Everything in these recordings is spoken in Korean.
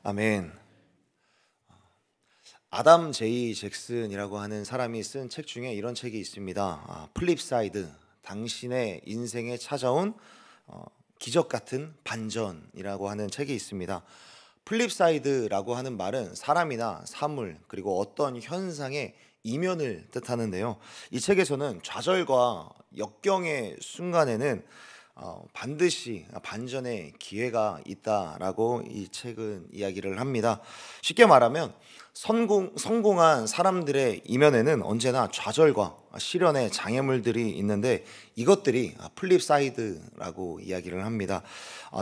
아멘. 아담 제이 잭슨이라고 하는 사람이 쓴 책 중에 이런 책이 있습니다. 플립사이드, 당신의 인생에 찾아온 기적 같은 반전이라고 하는 책이 있습니다. 플립사이드라고 하는 말은 사람이나 사물 그리고 어떤 현상의 이면을 뜻하는데요. 이 책에서는 좌절과 역경의 순간에는 반드시 반전의 기회가 있다라고 이 책은 이야기를 합니다. 쉽게 말하면 성공한 사람들의 이면에는 언제나 좌절과 시련의 장애물들이 있는데 이것들이 플립사이드라고 이야기를 합니다.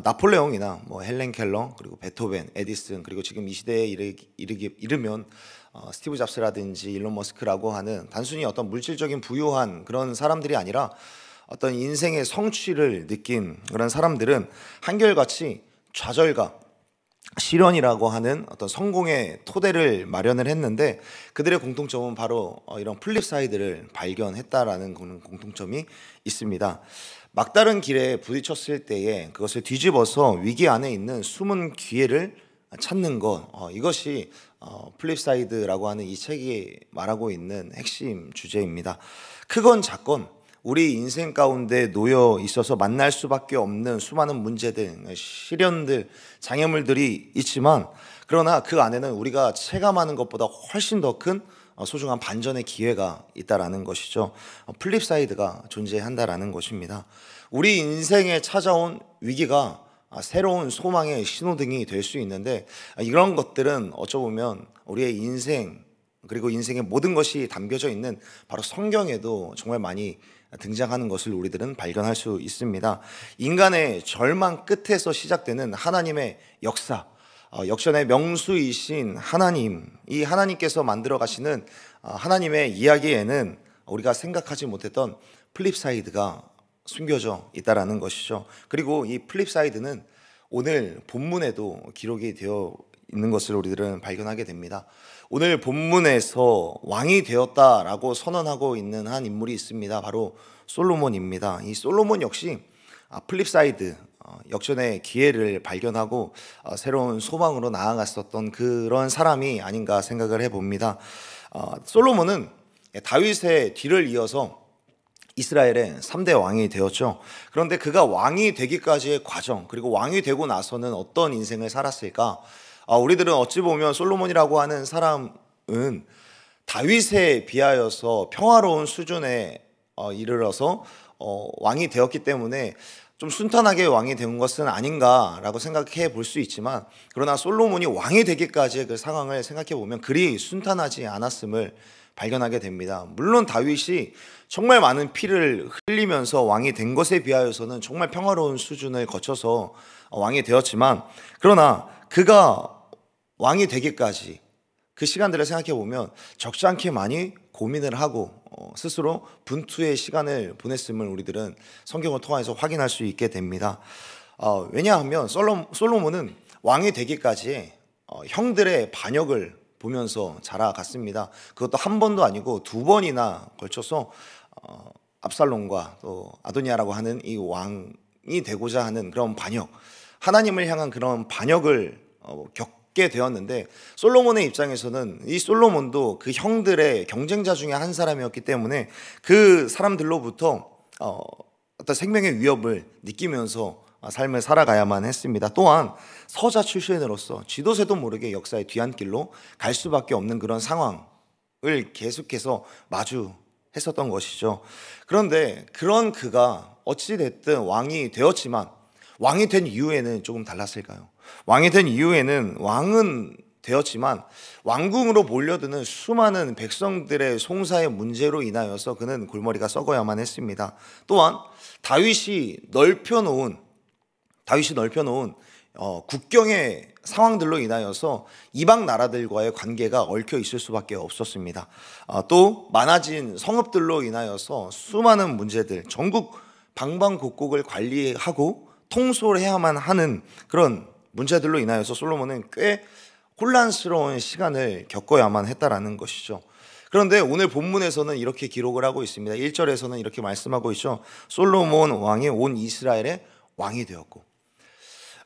나폴레옹이나 헬렌 켈러 그리고 베토벤, 에디슨 그리고 지금 이 시대에 이르면 스티브 잡스라든지 일론 머스크라고 하는 단순히 어떤 물질적인 부유한 그런 사람들이 아니라 어떤 인생의 성취를 느낀 그런 사람들은 한결같이 좌절과 시련이라고 하는 어떤 성공의 토대를 마련을 했는데 그들의 공통점은 바로 이런 플립사이드를 발견했다라는 공통점이 있습니다. 막다른 길에 부딪혔을 때에 그것을 뒤집어서 위기 안에 있는 숨은 기회를 찾는 것, 이것이 플립사이드라고 하는 이 책이 말하고 있는 핵심 주제입니다. 크건 작건 우리 인생 가운데 놓여 있어서 만날 수밖에 없는 수많은 문제들, 시련들, 장애물들이 있지만 그러나 그 안에는 우리가 체감하는 것보다 훨씬 더 큰 소중한 반전의 기회가 있다라는 것이죠. 플립사이드가 존재한다라는 것입니다. 우리 인생에 찾아온 위기가 새로운 소망의 신호등이 될 수 있는데 이런 것들은 어쩌보면 우리의 인생 그리고 인생의 모든 것이 담겨져 있는 바로 성경에도 정말 많이 등장하는 것을 우리들은 발견할 수 있습니다. 인간의 절망 끝에서 시작되는 하나님의 역사, 역전의 명수이신 하나님, 이 하나님께서 만들어 가시는 하나님의 이야기에는 우리가 생각하지 못했던 플립사이드가 숨겨져 있다라는 것이죠. 그리고 이 플립사이드는 오늘 본문에도 기록이 되어 있는 것을 우리들은 발견하게 됩니다. 오늘 본문에서 왕이 되었다라고 선언하고 있는 한 인물이 있습니다. 바로 솔로몬입니다. 이 솔로몬 역시 플립사이드, 역전의 기회를 발견하고 새로운 소망으로 나아갔었던 그런 사람이 아닌가 생각을 해봅니다. 솔로몬은 다윗의 뒤를 이어서 이스라엘의 3대 왕이 되었죠. 그런데 그가 왕이 되기까지의 과정, 그리고 왕이 되고 나서는 어떤 인생을 살았을까? 우리들은 어찌 보면 솔로몬이라고 하는 사람은 다윗에 비하여서 평화로운 수준에 이르러서 왕이 되었기 때문에 좀 순탄하게 왕이 된 것은 아닌가라고 생각해 볼 수 있지만 그러나 솔로몬이 왕이 되기까지의 그 상황을 생각해 보면 그리 순탄하지 않았음을 발견하게 됩니다. 물론 다윗이 정말 많은 피를 흘리면서 왕이 된 것에 비하여서는 정말 평화로운 수준을 거쳐서 왕이 되었지만 그러나 그가 왕이 되기까지 그 시간들을 생각해 보면 적지 않게 많이 고민을 하고 스스로 분투의 시간을 보냈음을 우리들은 성경을 통해서 확인할 수 있게 됩니다. 왜냐하면 솔로몬은 왕이 되기까지 형들의 반역을 보면서 자라갔습니다. 그것도 한 번도 아니고 두 번이나 걸쳐서 압살롬과 또 아도니아라고 하는 이 왕이 되고자 하는 그런 반역, 하나님을 향한 그런 반역을 겪게 되었는데 솔로몬의 입장에서는 이 솔로몬도 그 형들의 경쟁자 중에 한 사람이었기 때문에 그 사람들로부터 어떤 생명의 위협을 느끼면서 삶을 살아가야만 했습니다. 또한 서자 출신으로서 쥐도 새도 모르게 역사의 뒤안길로 갈 수밖에 없는 그런 상황을 계속해서 마주했었던 것이죠. 그런데 그런 그가 어찌됐든 왕이 되었지만 왕이 된 이후에는 조금 달랐을까요? 왕이 된 이후에는 왕은 되었지만 왕궁으로 몰려드는 수많은 백성들의 송사의 문제로 인하여서 그는 골머리가 썩어야만 했습니다. 또한 다윗이 넓혀놓은 국경의 상황들로 인하여서 이방 나라들과의 관계가 얽혀 있을 수밖에 없었습니다. 또 많아진 성읍들로 인하여서 수많은 문제들, 전국 방방곡곡을 관리하고 통솔해야만 하는 그런 문제들로 인하여서 솔로몬은 꽤 혼란스러운 시간을 겪어야만 했다라는 것이죠. 그런데 오늘 본문에서는 이렇게 기록을 하고 있습니다. 1절에서는 이렇게 말씀하고 있죠. 솔로몬 왕이 온 이스라엘의 왕이 되었고,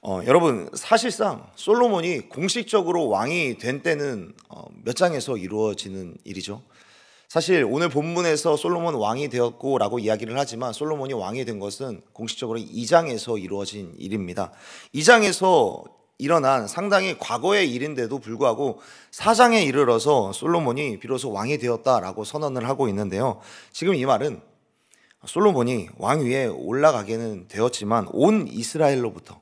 여러분, 사실상 솔로몬이 공식적으로 왕이 된 때는 몇 장에서 이루어지는 일이죠. 사실 오늘 본문에서 솔로몬 왕이 되었고 라고 이야기를 하지만 솔로몬이 왕이 된 것은 공식적으로 2장에서 이루어진 일입니다. 2장에서 일어난 상당히 과거의 일인데도 불구하고 4장에 이르러서 솔로몬이 비로소 왕이 되었다라고 선언을 하고 있는데요. 지금 이 말은 솔로몬이 왕 위에 올라가게는 되었지만 온 이스라엘로부터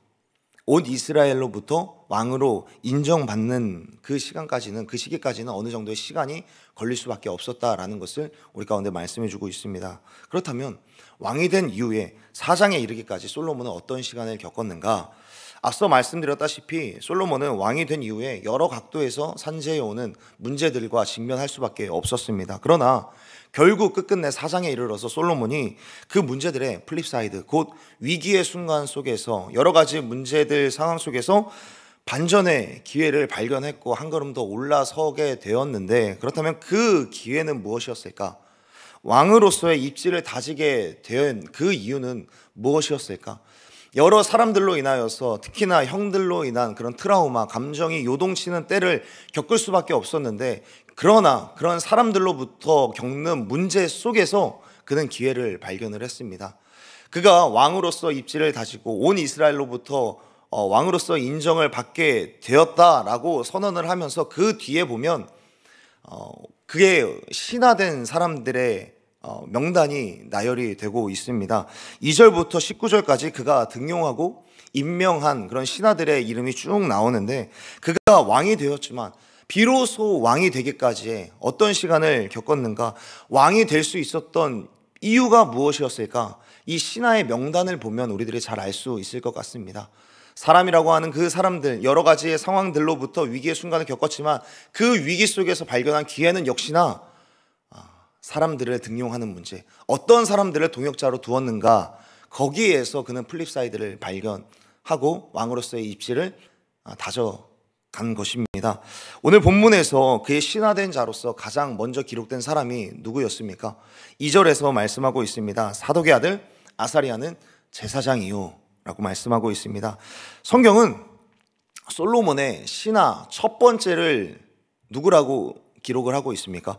왕으로 인정받는 그 시간까지는, 그 시기까지는 어느 정도의 시간이 걸릴 수밖에 없었다라는 것을 우리 가운데 말씀해 주고 있습니다. 그렇다면 왕이 된 이후에 4장에 이르기까지 솔로몬은 어떤 시간을 겪었는가? 앞서 말씀드렸다시피 솔로몬은 왕이 된 이후에 여러 각도에서 산재해 오는 문제들과 직면할 수밖에 없었습니다. 그러나 결국 끝끝내 4장에 이르러서 솔로몬이 그 문제들의 플립사이드, 곧 위기의 순간 속에서 여러 가지 문제들 상황 속에서 반전의 기회를 발견했고 한 걸음 더 올라서게 되었는데, 그렇다면 그 기회는 무엇이었을까? 왕으로서의 입지를 다지게 된 그 이유는 무엇이었을까? 여러 사람들로 인하여서, 특히나 형들로 인한 그런 트라우마, 감정이 요동치는 때를 겪을 수밖에 없었는데, 그러나 그런 사람들로부터 겪는 문제 속에서 그는 기회를 발견을 했습니다. 그가 왕으로서 입지를 다지고 온 이스라엘로부터 왕으로서 인정을 받게 되었다라고 선언을 하면서 그 뒤에 보면 그게 신화된 사람들의 명단이 나열이 되고 있습니다. 2절부터 19절까지 그가 등용하고 임명한 그런 신하들의 이름이 쭉 나오는데, 그가 왕이 되었지만 비로소 왕이 되기까지의 어떤 시간을 겪었는가, 왕이 될 수 있었던 이유가 무엇이었을까? 이 신하의 명단을 보면 우리들이 잘 알 수 있을 것 같습니다. 사람이라고 하는 그 사람들, 여러 가지의 상황들로부터 위기의 순간을 겪었지만 그 위기 속에서 발견한 기회는 역시나 사람들을 등용하는 문제, 어떤 사람들을 동역자로 두었는가, 거기에서 그는 플립사이드를 발견하고 왕으로서의 입지를 다져간 것입니다. 오늘 본문에서 그의 신화된 자로서 가장 먼저 기록된 사람이 누구였습니까? 2절에서 말씀하고 있습니다. 사독의 아들 아사리아는 제사장이요 라고 말씀하고 있습니다. 성경은 솔로몬의 신하 첫 번째를 누구라고 기록을 하고 있습니까?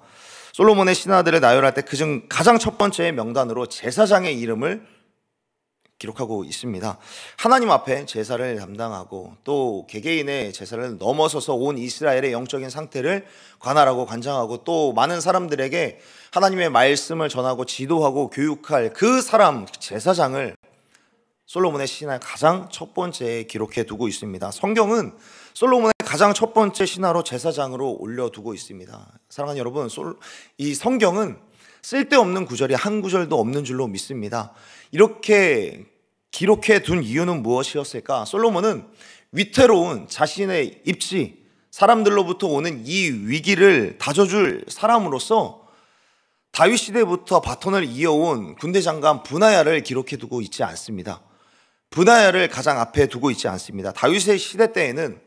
솔로몬의 신하들을 나열할 때 그중 가장 첫 번째의 명단으로 제사장의 이름을 기록하고 있습니다. 하나님 앞에 제사를 담당하고 또 개개인의 제사를 넘어서서 온 이스라엘의 영적인 상태를 관할하고 관장하고 또 많은 사람들에게 하나님의 말씀을 전하고 지도하고 교육할 그 사람, 제사장을 솔로몬의 신하의 가장 첫 번째에 기록해 두고 있습니다. 성경은 솔로몬의 가장 첫 번째 신하로 제사장으로 올려두고 있습니다. 사랑하는 여러분, 이 성경은 쓸데없는 구절이 한 구절도 없는 줄로 믿습니다. 이렇게 기록해 둔 이유는 무엇이었을까? 솔로몬은 위태로운 자신의 입지, 사람들로부터 오는 이 위기를 다져줄 사람으로서 다윗 시대부터 바톤을 이어온 군대 장관 브나야를 기록해 두고 있지 않습니다. 브나야를 가장 앞에 두고 있지 않습니다. 다윗의 시대 때에는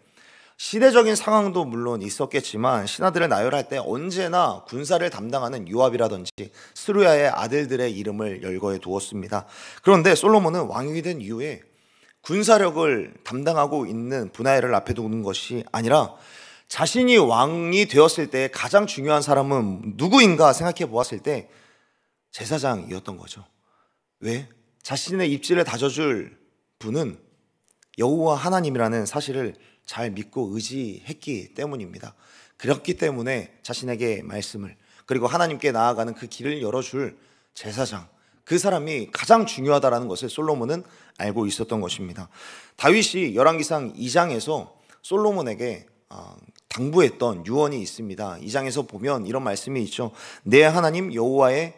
시대적인 상황도 물론 있었겠지만 신하들을 나열할 때 언제나 군사를 담당하는 요압이라든지 스루야의 아들들의 이름을 열거해 두었습니다. 그런데 솔로몬은 왕이 된 이후에 군사력을 담당하고 있는 브나야를 앞에 두는 것이 아니라 자신이 왕이 되었을 때 가장 중요한 사람은 누구인가 생각해 보았을 때 제사장이었던 거죠. 왜? 자신의 입지를 다져줄 분은 여호와 하나님이라는 사실을 잘 믿고 의지했기 때문입니다. 그렇기 때문에 자신에게 말씀을, 그리고 하나님께 나아가는 그 길을 열어줄 제사장, 그 사람이 가장 중요하다는 것을 솔로몬은 알고 있었던 것입니다. 다윗이 열왕기상 2장에서 솔로몬에게 당부했던 유언이 있습니다. 2장에서 보면 이런 말씀이 있죠. 내 하나님 여호와의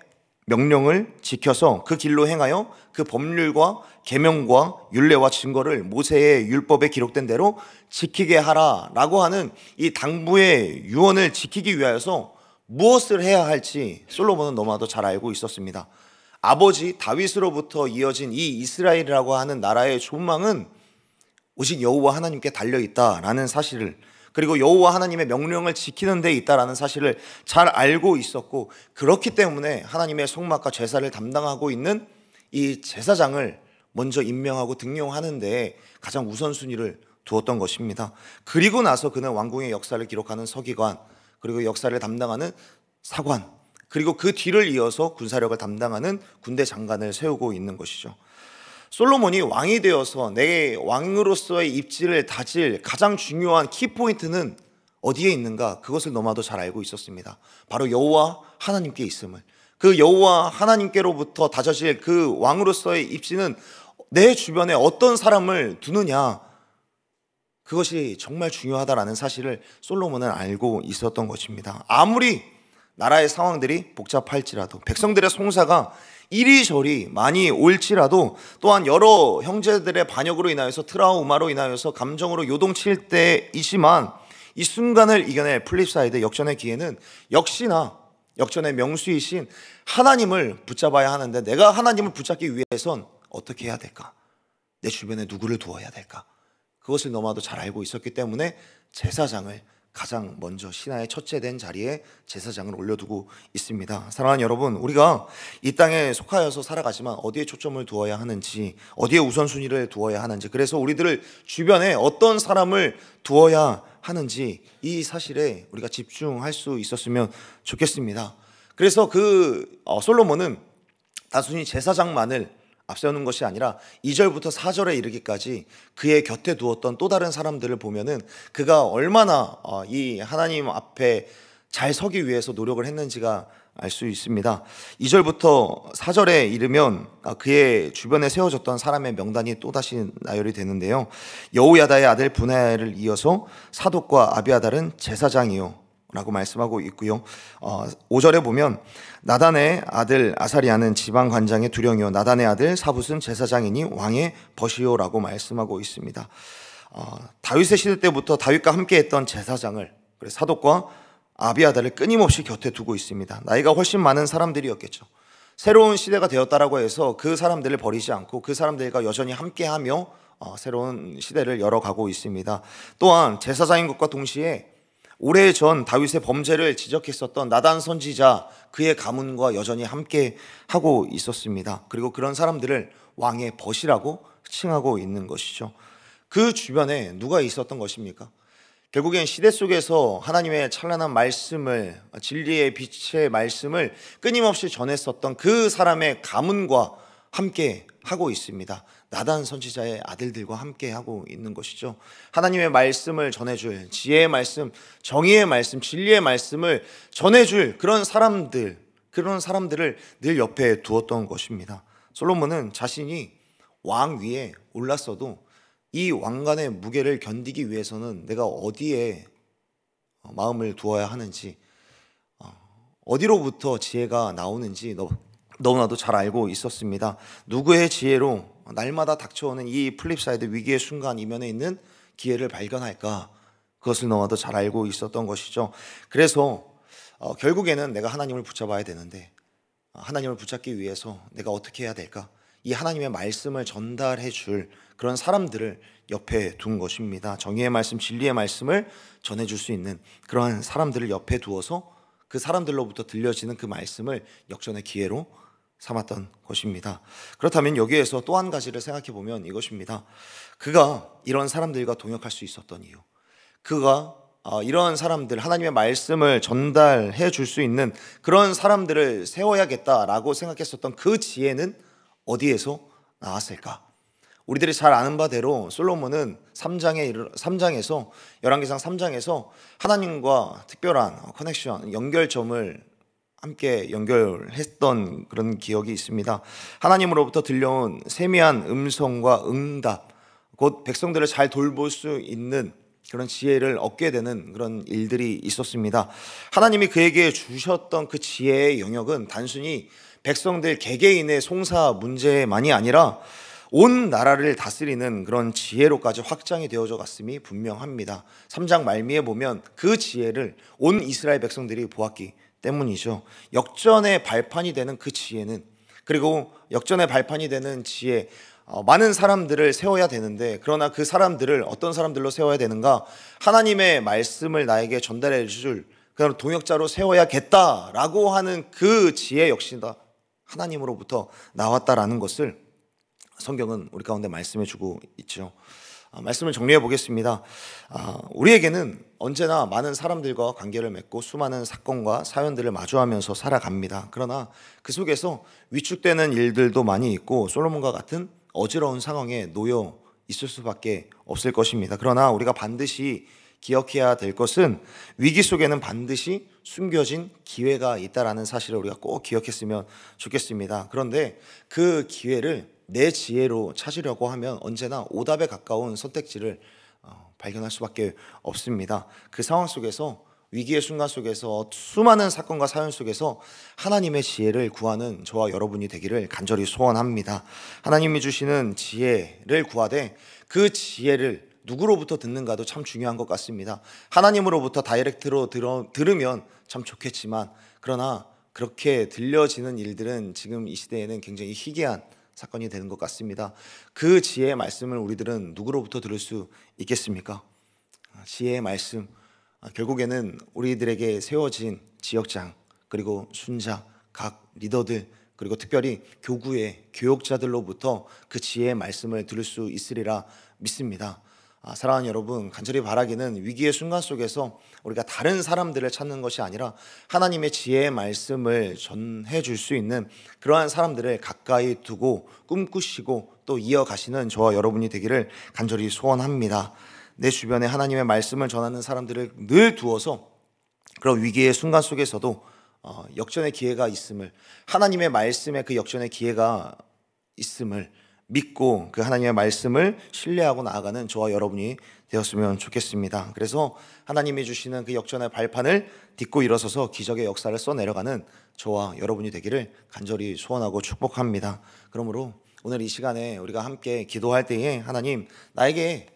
명령을 지켜서 그 길로 행하여 그 법률과 계명과 율례와 증거를 모세의 율법에 기록된 대로 지키게 하라 라고 하는 이 당부의 유언을 지키기 위하여서 무엇을 해야 할지 솔로몬은 너무나도 잘 알고 있었습니다. 아버지 다윗으로부터 이어진 이 이스라엘이라고 하는 나라의 존망은 오직 여호와 하나님께 달려있다라는 사실을, 그리고 여호와 하나님의 명령을 지키는 데 있다라는 사실을 잘 알고 있었고, 그렇기 때문에 하나님의 성막과 제사를 담당하고 있는 이 제사장을 먼저 임명하고 등용하는데 가장 우선순위를 두었던 것입니다. 그리고 나서 그는 왕궁의 역사를 기록하는 서기관, 그리고 역사를 담당하는 사관, 그리고 그 뒤를 이어서 군사력을 담당하는 군대 장관을 세우고 있는 것이죠. 솔로몬이 왕이 되어서 내 왕으로서의 입지를 다질 가장 중요한 키포인트는 어디에 있는가? 그것을 너무나도 잘 알고 있었습니다. 바로 여호와 하나님께 있음을. 그 여호와 하나님께로부터 다져질 그 왕으로서의 입지는 내 주변에 어떤 사람을 두느냐, 그것이 정말 중요하다라는 사실을 솔로몬은 알고 있었던 것입니다. 아무리 나라의 상황들이 복잡할지라도, 백성들의 송사가 이리저리 많이 올지라도, 또한 여러 형제들의 반역으로 인하여서 트라우마로 인하여서 감정으로 요동칠 때이지만 이 순간을 이겨낼 플립사이드 역전의 기회는 역시나 역전의 명수이신 하나님을 붙잡아야 하는데, 내가 하나님을 붙잡기 위해선 어떻게 해야 될까? 내 주변에 누구를 두어야 될까? 그것을 너무나도 잘 알고 있었기 때문에 제사장을 가장 먼저 신하의 첫째 된 자리에 제사장을 올려두고 있습니다. 사랑하는 여러분, 우리가 이 땅에 속하여서 살아가지만 어디에 초점을 두어야 하는지, 어디에 우선순위를 두어야 하는지, 그래서 우리들 주변에 어떤 사람을 두어야 하는지 이 사실에 우리가 집중할 수 있었으면 좋겠습니다. 그래서 솔로몬은 단순히 제사장만을 앞세우는 것이 아니라 2절부터 4절에 이르기까지 그의 곁에 두었던 또 다른 사람들을 보면은 그가 얼마나 이 하나님 앞에 잘 서기 위해서 노력을 했는지가 알 수 있습니다. 2절부터 4절에 이르면 그의 주변에 세워졌던 사람의 명단이 또다시 나열이 되는데요. 여호야다의 아들 브나야를 이어서 사독과 아비아달은 제사장이요 라고 말씀하고 있고요. 5절에 보면 나단의 아들 아사리아는 지방관장의 두령이요 나단의 아들 사붓은 제사장이니 왕의 벗이요 라고 말씀하고 있습니다. 다윗의 시대 때부터 다윗과 함께했던 제사장을, 사독과 아비아달을 끊임없이 곁에 두고 있습니다. 나이가 훨씬 많은 사람들이었겠죠. 새로운 시대가 되었다라고 해서 그 사람들을 버리지 않고 그 사람들과 여전히 함께하며 새로운 시대를 열어가고 있습니다. 또한 제사장인 것과 동시에 오래전 다윗의 범죄를 지적했었던 나단 선지자, 그의 가문과 여전히 함께 하고 있었습니다. 그리고 그런 사람들을 왕의 벗이라고 칭하고 있는 것이죠. 그 주변에 누가 있었던 것입니까? 결국엔 시대 속에서 하나님의 찬란한 말씀을, 진리의 빛의 말씀을 끊임없이 전했었던 그 사람의 가문과 함께 하고 있습니다. 나단 선지자의 아들들과 함께 하고 있는 것이죠. 하나님의 말씀을 전해줄, 지혜의 말씀, 정의의 말씀, 진리의 말씀을 전해줄 그런 사람들을 늘 옆에 두었던 것입니다. 솔로몬은 자신이 왕 위에 올랐어도 이 왕관의 무게를 견디기 위해서는 내가 어디에 마음을 두어야 하는지, 어디로부터 지혜가 나오는지 너무나도 잘 알고 있었습니다. 누구의 지혜로 날마다 닥쳐오는 이 플립사이드 위기의 순간 이면에 있는 기회를 발견할까? 그것을 너무나도 잘 알고 있었던 것이죠. 그래서 결국에는 내가 하나님을 붙잡아야 되는데, 하나님을 붙잡기 위해서 내가 어떻게 해야 될까? 이 하나님의 말씀을 전달해 줄 그런 사람들을 옆에 둔 것입니다. 정의의 말씀, 진리의 말씀을 전해줄 수 있는 그러한 사람들을 옆에 두어서 그 사람들로부터 들려지는 그 말씀을 역전의 기회로 삼았던 것입니다. 그렇다면 여기에서 또 한 가지를 생각해 보면 이것입니다. 그가 이런 사람들과 동역할 수 있었던 이유, 그가 이런 사람들, 하나님의 말씀을 전달해 줄 수 있는 그런 사람들을 세워야겠다라고 생각했었던 그 지혜는 어디에서 나왔을까? 우리들이 잘 아는 바대로 솔로몬은 3장에서 열왕기상 3장에서 하나님과 특별한 커넥션, 연결점을 함께 연결했던 그런 기억이 있습니다. 하나님으로부터 들려온 세미한 음성과 응답, 곧 백성들을 잘 돌볼 수 있는 그런 지혜를 얻게 되는 그런 일들이 있었습니다. 하나님이 그에게 주셨던 그 지혜의 영역은 단순히 백성들 개개인의 송사 문제만이 아니라 온 나라를 다스리는 그런 지혜로까지 확장이 되어져 갔음이 분명합니다. 3장 말미에 보면 그 지혜를 온 이스라엘 백성들이 보았기 때문이죠. 역전의 발판이 되는 그 지혜는, 그리고 역전의 발판이 되는 지혜, 많은 사람들을 세워야 되는데, 그러나 그 사람들을 어떤 사람들로 세워야 되는가? 하나님의 말씀을 나에게 전달해 줄 그런 동역자로 세워야겠다라고 하는 그 지혜 역시나 하나님으로부터 나왔다라는 것을 성경은 우리 가운데 말씀해 주고 있죠. 말씀을 정리해 보겠습니다. 우리에게는 언제나 많은 사람들과 관계를 맺고 수많은 사건과 사연들을 마주하면서 살아갑니다. 그러나 그 속에서 위축되는 일들도 많이 있고 솔로몬과 같은 어지러운 상황에 놓여 있을 수밖에 없을 것입니다. 그러나 우리가 반드시 기억해야 될 것은 위기 속에는 반드시 숨겨진 기회가 있다라는 사실을 우리가 꼭 기억했으면 좋겠습니다. 그런데 그 기회를 내 지혜로 찾으려고 하면 언제나 오답에 가까운 선택지를 발견할 수밖에 없습니다. 그 상황 속에서, 위기의 순간 속에서, 수많은 사건과 사연 속에서 하나님의 지혜를 구하는 저와 여러분이 되기를 간절히 소원합니다. 하나님이 주시는 지혜를 구하되 그 지혜를 누구로부터 듣는가도 참 중요한 것 같습니다. 하나님으로부터 다이렉트로 들으면 참 좋겠지만, 그러나 그렇게 들려지는 일들은 지금 이 시대에는 굉장히 희귀한 사건이 되는 것 같습니다. 그 지혜의 말씀을 우리들은 누구로부터 들을 수 있겠습니까? 지혜의 말씀, 결국에는 우리들에게 세워진 지역장, 그리고 순자, 각 리더들, 그리고 특별히 교구의 교역자들로부터 그 지혜의 말씀을 들을 수 있으리라 믿습니다. 사랑하는 여러분, 간절히 바라기는 위기의 순간 속에서 우리가 다른 사람들을 찾는 것이 아니라 하나님의 지혜의 말씀을 전해 줄 수 있는 그러한 사람들을 가까이 두고 꿈꾸시고 또 이어가시는 저와 여러분이 되기를 간절히 소원합니다. 내 주변에 하나님의 말씀을 전하는 사람들을 늘 두어서 그런 위기의 순간 속에서도 역전의 기회가 있음을, 하나님의 말씀에 그 역전의 기회가 있음을 믿고 그 하나님의 말씀을 신뢰하고 나아가는 저와 여러분이 되었으면 좋겠습니다. 그래서 하나님이 주시는 그 역전의 발판을 딛고 일어서서 기적의 역사를 써내려가는 저와 여러분이 되기를 간절히 소원하고 축복합니다. 그러므로 오늘 이 시간에 우리가 함께 기도할 때에 하나님, 나에게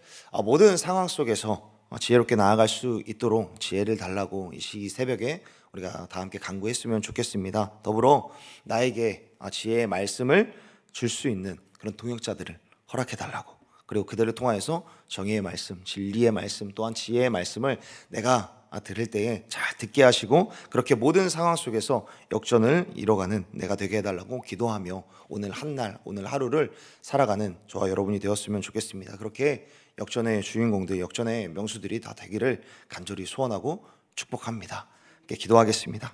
모든 상황 속에서 지혜롭게 나아갈 수 있도록 지혜를 달라고 이 새벽에 우리가 다 함께 간구했으면 좋겠습니다. 더불어 나에게 지혜의 말씀을 줄 수 있는 그런 동역자들을 허락해 달라고, 그리고 그들을 통하여서 정의의 말씀, 진리의 말씀, 또한 지혜의 말씀을 내가 들을 때에 잘 듣게 하시고 그렇게 모든 상황 속에서 역전을 이뤄가는 내가 되게 해달라고 기도하며 오늘 한날, 오늘 하루를 살아가는 저와 여러분이 되었으면 좋겠습니다. 그렇게 역전의 주인공들, 역전의 명수들이 다 되기를 간절히 소원하고 축복합니다. 기도하겠습니다.